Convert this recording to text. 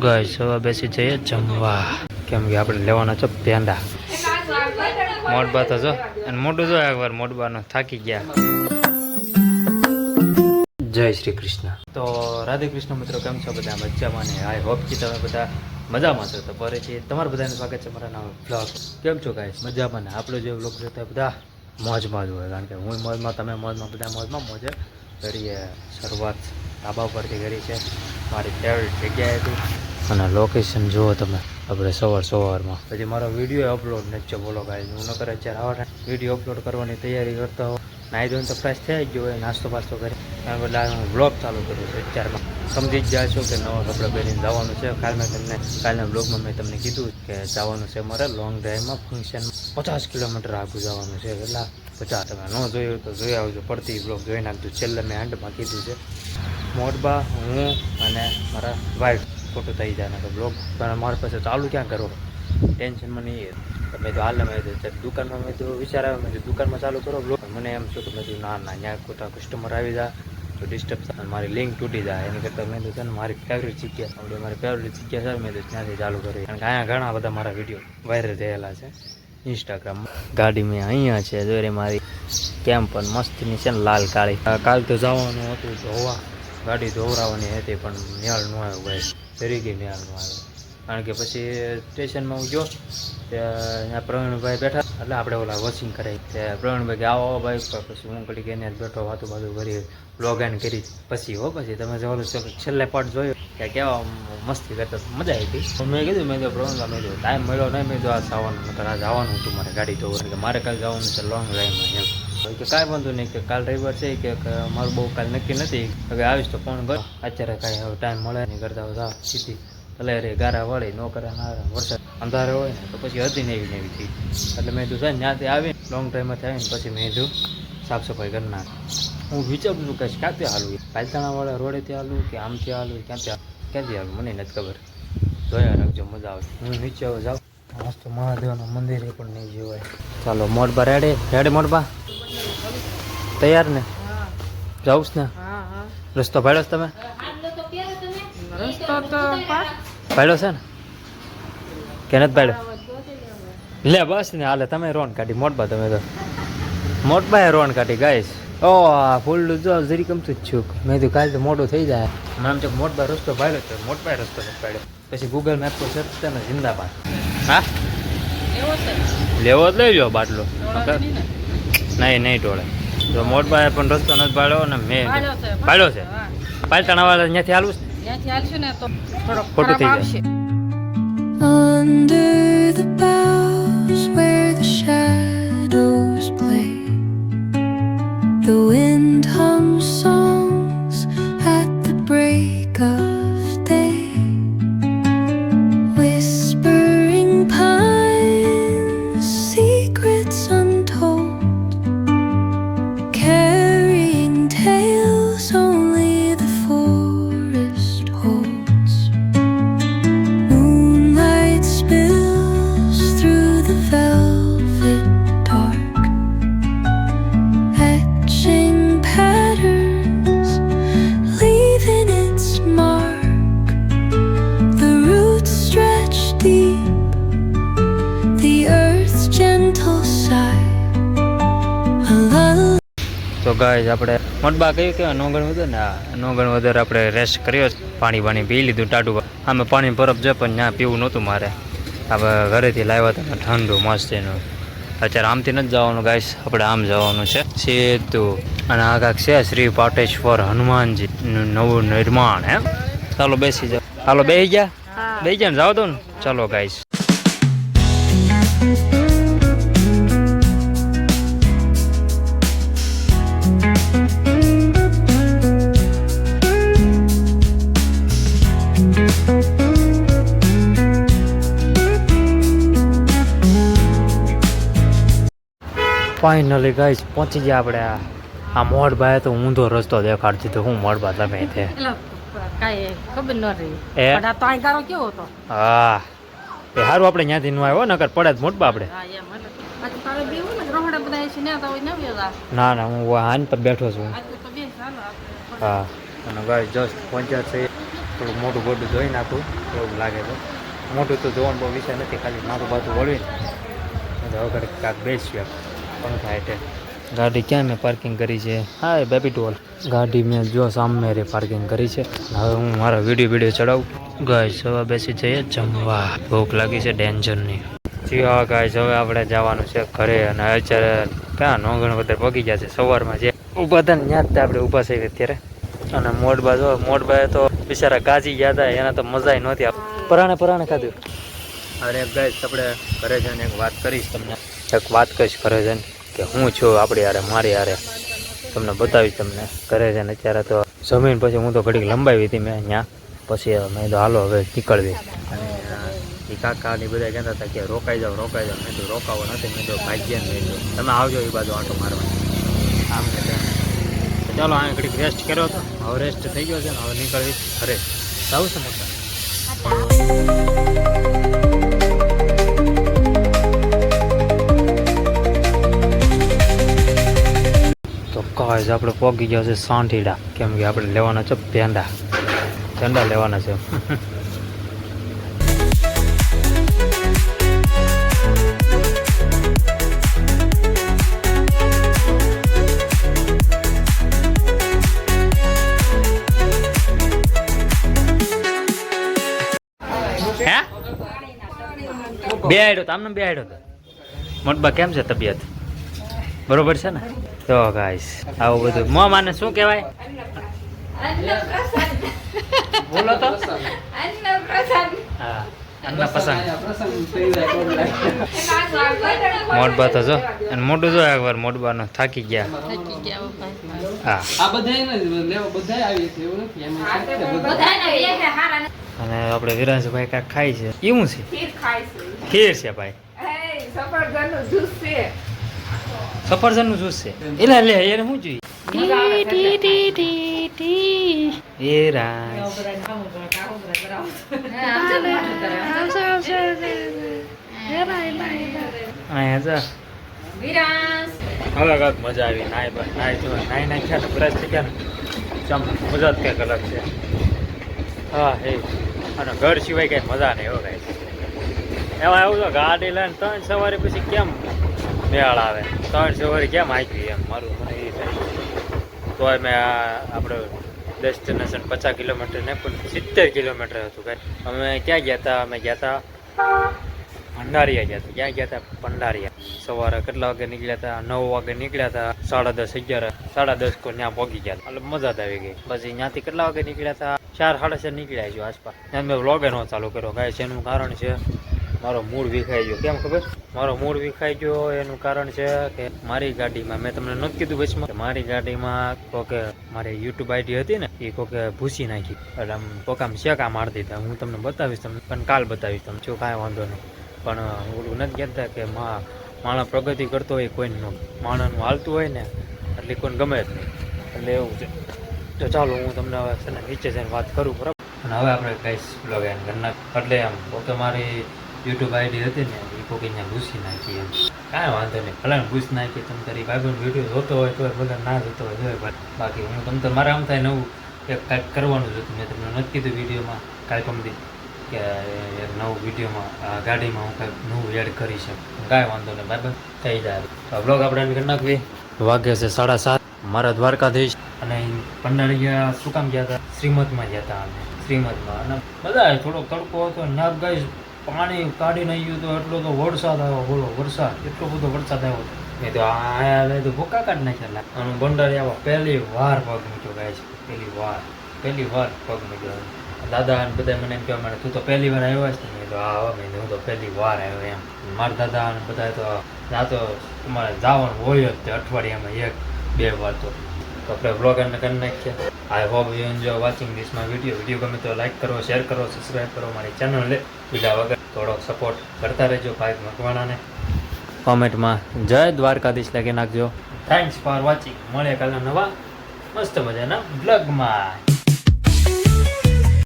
Guys હવે બેસી જઈએ જમવા કેમ કે આપણે લેવાના છે પેંડા મોડબા તો જો અને મોઢું જો એકવાર મોડબાનો થાકી ગયા. જય શ્રી કૃષ્ણ. તો રાધે કૃષ્ણ મિત્રો, કેમ છો બધા? મજામાં ને આઈ હોપ કે તમે બધા મજામાં છો. તો ફરીથી તમારું બધાનું સ્વાગત છે મારા નવા બ્લોગ. કેમ છો ગાઈસ? મજામાં ને આપણો જે બ્લોગ છે તે બધા મોજમાં જ હોય, કારણ કે હું મોજમાં, તમે મોજમાં, બધા મોજમાં મોજે કરીએ. શરૂઆત ધાબા પરથી કરી છે, મારી ફેવરેટ જગ્યાએ હતી. અને લોકેશન જુઓ તમે, આપણે સવારમાં પછી મારો વિડીયો અપલોડ નથી બોલો ગાઈસ. હું નકર અત્યારે આવા વિડીયો અપલોડ કરવાની તૈયારી કરતા હો. નાહી ધોઈને તો ફ્રેશ થઈ જ ગયો હોય, નાસ્તો પાસ્તો કરી એટલે હું બ્લોગ ચાલુ કરું છું. અત્યારમાં સમજી જ જાય છો કે નવા કપડાં પહેરીને જવાનું છે. કાલના બ્લોગમાં મેં તમને કીધું કે જવાનું છે મારે લોંગ ડ્રાઈવમાં, ફંક્શનમાં 50 કિલોમીટર આગળ જવાનું છે. એટલા 50 તમે ન જોયું તો જોઈ આવજો, પડતી બ્લોગ જોઈ નાખજો. છેલ્લે મેં એન્ડમાં કીધું છે મોટબા, હું અને મારા વાઈફ ખોટું થઈ જાય ને તો બ્લોગ પણ મારી પાસે ચાલુ ક્યાં કરો, ટેન્શનમાં નહીં. મેં તો હાલ મેં દુકાનમાં મેં તો વિચાર આવ્યો, મેં દુકાનમાં ચાલુ કરો બ્લોગ. મને એમ શું કે મેં ના ત્યાં ખોટા કસ્ટમર આવી જાય તો ડિસ્ટર્બ થાય, મારી લિંક તૂટી જાય. એની કરતાં મેં તો છે ને મારી ફેવરેટ જગ્યા આપણે મારી ફેવરેટ જગ્યા છે, મેં તો ત્યાંથી ચાલુ કરી. કારણ કે અહીંયા ઘણા બધા મારા વિડીયો વાયરલ થયેલા છે ઇન્સ્ટાગ્રામમાં. ગાડી મેં અહીંયા છે જોઈ મારી, કેમ પણ મસ્તની છે ને લાલ કાળી. કાલ તો જવાનું હતું ધોવા, ગાડી ધોવરાવાની હતી પણ નિહાળ ન આવ્યો ભાઈ, ફરી ગઈ નિહાળ ન આવ્યો. કારણ કે પછી સ્ટેશનમાં હું ગયો ત્યાં પ્રવીણભાઈ બેઠા, એટલે આપણે ઓલા વોશિંગ કરાવી ત્યાં પ્રવીણભાઈ કે આવો ભાઈ. પછી હું ઘડી એને બેઠો વાતું કરી બ્લોગ એન્ડ કરી પછી પછી તમે જો છેલ્લે પાર્ટ જોયો કે કેવા મસ્તી કરતા, મજા આવી હતી. મેં કીધું મેં તો પ્રવીણભાઈ મેં કીધું ટાઈમ મળ્યો નહીં, મેં તો આ જવાનું નકર આ જવાનું હતું મારે ગાડી ધોવાનું, કે મારે કાલે જવાનું છે લોંગ ડ્રાઈવમાં એમ. કે કાંઈ વાંધો નહીં, કે કાલ રવિવાર છે કે મારું બહુ કાલ નક્કી નથી, હવે આવીશ તો ફોન કર. અત્યારે કાંઈ હવે ટાઈમ મળે નહીં કરતા હતા સીધી ભલે રે ગારા વળી ન કરે ના વરસાદ અંધારે હોય ને તો પછી હતી ને એવી થઈ. એટલે મેં કીધું છે ત્યાંથી આવીને લોંગ ડ્રાઈવમાંથી આવીને પછી મેં કીધું સાફ સફાઈ કરી નાખ. હું વિચારું છું કે ક્યાંથી હાલું, પાલતાણાવાળા રોડેથી હાલું કે આમથી હાલું, ક્યાંથી હાલું મને નથી ખબર. જોયા રાખજો, મજા આવે. હું નીચે જાઉં મસ્ત મહાદેવના મંદિરે પણ નહીં જોવાય. ચાલો મોડબા રેડે મોડબા તૈયાર ને જાઉં ને? રસ્તો ભાડ્યો છે તમે? ભાડ્યો છે ને કે નથી ભાડ્યો? લે બસ ને હાલે, તમે રોન કાઢી મોટબા, તમે તો મોટબાએ રોન કાઢી ગાઈશ. ઓ ફૂલ જો જરી કમતું જ છું. મેં તો કાલે તો મોટું થઈ જાય. આમ તો મોટબા રસ્તો ભાડ્યો છે, મોટબાએ રસ્તો નથી ભાડ્યો. પછી ગૂગલ મેપ પર સર્ચ છે ને જિંદાબાદ. હા લેવો જ લઈ લો બાટલો, નહીં ટોળે. જો મોટબાએ પણ રસ્તો નથી ભાડ્યો ને મેં ભાડ્યો છે. પાલતાણાવાળા ત્યાંથી હાલવું ને તો ખોટું થઈ જાય. Under the boughs where the shadows play, the wind hums songs at the break of day, whispering pines, secrets untold, carrying tales only the forest holds. Moonlight spills through the velvet dark, etching patterns, leaving its mark. The roots stretch deep, the earth's gentle sigh, a lullaby. તો guys આપણે મોટબા કહ્યું કે નોંગણ વધે ને, આ નોંગણ વધારે આપણે rest કર્યો, પાણી પી લીધું ટાટું. આમે પાણી બરફ છે પણ ત્યાં પીવું નહોતું મારે. આપણે ઘરેથી લાવ્યા હતા ઠંડુ મસ્ત એનું. અત્યારે આમથી નથી જવાનું ગાઈસ, આપણે આમ જવાનું છે સીધું. અને આ કાંક છે શ્રી પાટેશ્વર હનુમાનજી નવું નિર્માણ. એમ ચાલો બેસી જાઓ. હાલો બેસી ગયા ને જાઓ દો ને. ચાલો ગાઈસ. ફાઇનલી ગાઈસ પહોંચી ગયા આપણે. આ મોડબાએ તો ઊંધો રસ્તો દેખાડી દીધો. હું મોડબા તમે છે કાંઈ ખબર ન રહી. એ પણ આ તો અહીં ગારો કેવો હતો? હા એ સારું આપણે ત્યાંથી ન આવ્યો નકર પડે જ મોટબા આપણે. હા એમ એટલે આજે તારે બેવું ને રોહડા બધા છે ને તો ન આવ્યો. ના હું હાન પર બેઠો છું. આજે તો બેસ હાલો આપણે. હા અને ગાઈસ જસ્ટ પહોંચ્યા છે થોડુંક મોટું બોટું જોઈ નાખું એવું લાગે છે. મોટું તો જોવાનું બહુ વિષય નથી, ખાલી માથું બાથું વળવીને તો હવે ઘરે કાંક બેસ્યું પંખા હેઠે. ગાડી ક્યાં મેં પાર્કિંગ કરી છે? હા એ બેબી ટોલ ગાડી મેં જો સામે રે પાર્કિંગ કરી છે. હવે હું મારા વિડીયો ચડાવું. ગાઈસ હવે બેસી જઈએ જમવા. ભૂખ લાગી છે ડેન્જરની. જી હા ગાઈસ હવે આપણે જવાનું છે ઘરે. અને અત્યારે ક્યાં નોંગણ બધા પગી ગયા છે. સવારમાં જે ઊભા હતા ને ત્યાં જ આપણે ઊભા છે અત્યારે. અને મોડબા તો બિચારા ગાજી ગયા હતા, એના તો મજા નહોતી. પરાણે ખાધું. અરે ગાઈસ આપણે ઘરે જઈને એક વાત કરીશ તમને, એક વાત કહીશ ઘરે જઈને કે હું છું આપણી યારે મારી યારે તમને બતાવીશ તમને ઘરે જઈને. અત્યારે તો જમીન પછી હું તો ઘડીક લંબાવી હતી મેં ત્યાં, પછી મેં તો હાલો હવે નીકળવી. અને એ કાકાની બધા કહેતા હતા કે રોકાઈ જાઓ મેં તો રોકાવો નથી, મેં તો ભાગ્ય ને મેં તો તમે આવજો એ બાજુ આંટો મારવા આમ ને તેમ. ચાલો આ ઘડીક રેસ્ટ કર્યો હતો, હવે રેસ્ટ થઈ ગયો છે ને હવે નીકળવી ઘરે. આવું છે મોટા તો કાંઈ આપણે પહોંચી ગયા છે સાંઠીડા, કેમ કે આપણે લેવાના છે પેંડા લેવાના છે. હે બે આડ્યો તો આમને બે આડ્યો તો. મોટબા કેમ છે તબિયત? બરોબર છે ને? તો ગાઈસ આવું બધું માને શું કહેવાય? બોલો તો. હા અન્નપ્રસન્ન. મોટબા તો જો અને મોટું જો એકવાર મોટબાનો થાકી ગયા. હા આ બધા આવી છે એવું નથી અને આપણે વિરાંશભાઈ કાંઈક ખાય છે. એવું છે ખીર છે ભાઈ. સફરજનનું જ્યુસ છે. એલા લે એને શું જોઈએ? એ રાજ અહીંયા જા હવે કાંક મજા આવી. નાઈ થયા ને બ્રશ થઈ ગયા ને ચમ મજા જ કંઈક અલગ છે. હા હે અને ઘર સિવાય કંઈ મજા નહીં એવો કાંઈ. એમાં એવું તો ગાડી લઈને 3 સવારે પછી કેમ મેળ આવે? 3 સવારે કેમ આવી એમ મારું મને એ થાય. તોય મેં આપણે ડેસ્ટિનેશન 50 કિલોમીટર ને પણ 70 કિલોમીટર હતું કાંઈ. અમે ક્યાં ગયા હતા? અમે ગયા હતા ભંડારીયા ગયા હતા. ક્યાં ગયા હતા? ભંડારીયા. સવારે કેટલા વાગે નીકળ્યા હતા? 9 વાગે નીકળ્યા હતા. 10:30 11 10:30 કો ત્યાં પહોંચી ગયા. એટલે મજા જ આવી ગઈ. પછી ત્યાંથી કેટલા વાગે નીકળ્યા હતા? 4 સાડા 4 નીકળ્યા છું આસપાસ. ત્યાં મેં વ્લોગ એનો ચાલુ કર્યો. ગાઈસ એનું કારણ છે મારો મૂડ વિખાઈ ગયો. કેમ ખબર? મારો મૂડ વિખાઈ ગયો એનું કારણ છે કે મારી ગાડીમાં મેં તમને નથી કીધું વચમાં કે મારી ગાડીમાં કોકે મારી યુટ્યુબ આઈડી હતી ને એ કોકે ભૂસી નાખી. એટલે આમ કોકામ શેકા મારી દીધા. હું તમને બતાવીશ, તમને પણ કાલ બતાવીશ તમને. જો કાંઈ વાંધો નહીં. પણ ઓલું નથી કહેતા કે માણસ પ્રગતિ કરતો હોય કોઈને ન માણસનું હાલતું હોય ને એટલે કોઈને ગમે જ નહીં. એટલે એવું છે. તો ચાલો હું તમને હવે છે ને નીચે જઈને વાત કરું બરાબર. અને હવે આપણે કહીશ બ્લોગ એમ ઘરના એટલે એમ ઓકે મારી યુટ્યુબ આઈડી હતી ને એ કોઈ અહીંયા ઘૂસી નાખી એમ. કાંઈ વાંધો નહીં, ભલે ઘૂસ નાખી. તમે તારી ભાઈબંધ વિડીયો જોતો હોય તો બધા ના જોતો હોય જોઈએ ભાઈ. બાકી હું તમને મારે આમ થાય નવું એક કાંઈક કરવાનું જ હતું. મેં તમને નથી કીધું વિડીયોમાં કાંઈ કમતી કે એક નવું વિડીયોમાં ગાડીમાં હું કાંઈક નવું એડ કરી શકું. કાંઈ વાંધો નહીં ભાઈબંધ થઈ જાય. તો બ્લોગ આપણે એમ કરી નાખવી. વાગે છે 7:30. મારા દ્વારકાધીશ અને ભંડારીયા શું કામ ગયા હતા? શ્રીમદમાં ગયા હતા અમે. શ્રીમદમાં અને મજા આવે. થોડોક તડકો હતો ના ગાઈસ પાણી કાઢી નાખ્યું તો એટલો તો વરસાદ આવ્યો. બોલો વરસાદ એટલો બધો વરસાદ આવ્યો. મેં તો આયા તો ભૂકા કાઢી નાખ્યા. અને ભંડારીયામાં પહેલી વાર પગ મૂક્યો ગાઈસ. પહેલી વાર પગ મૂક્યો. દાદા અને બધા મને એમ કહેવા માંડે તું તો પહેલી વાર આવ્યો છે? મેં તો હા મેં હું તો પહેલી વાર આવ્યો એમ. મારા દાદા અને બધા તો ત્યાં તો તમારે જવાનું હોય જ તે અઠવાડિયામાં 1-2 વાર. તો આપણે બ્લોગ એને કરી નાખીએ. I hope you enjoy watching this my video ગમે તો લાઈક કરો, શેર કરો, સબસ્ક્રાઈબ કરો મારી ચેનલને. બીજા વગર થોડોક સપોર્ટ કરતા રહેજો ભાઈ મકવાણાને. કોમેન્ટમાં જય દ્વારકાધીશ લખી નાખજો. Thanks for watching. મળે કાલના નવા મસ્ત મજાના બ્લોગમાં.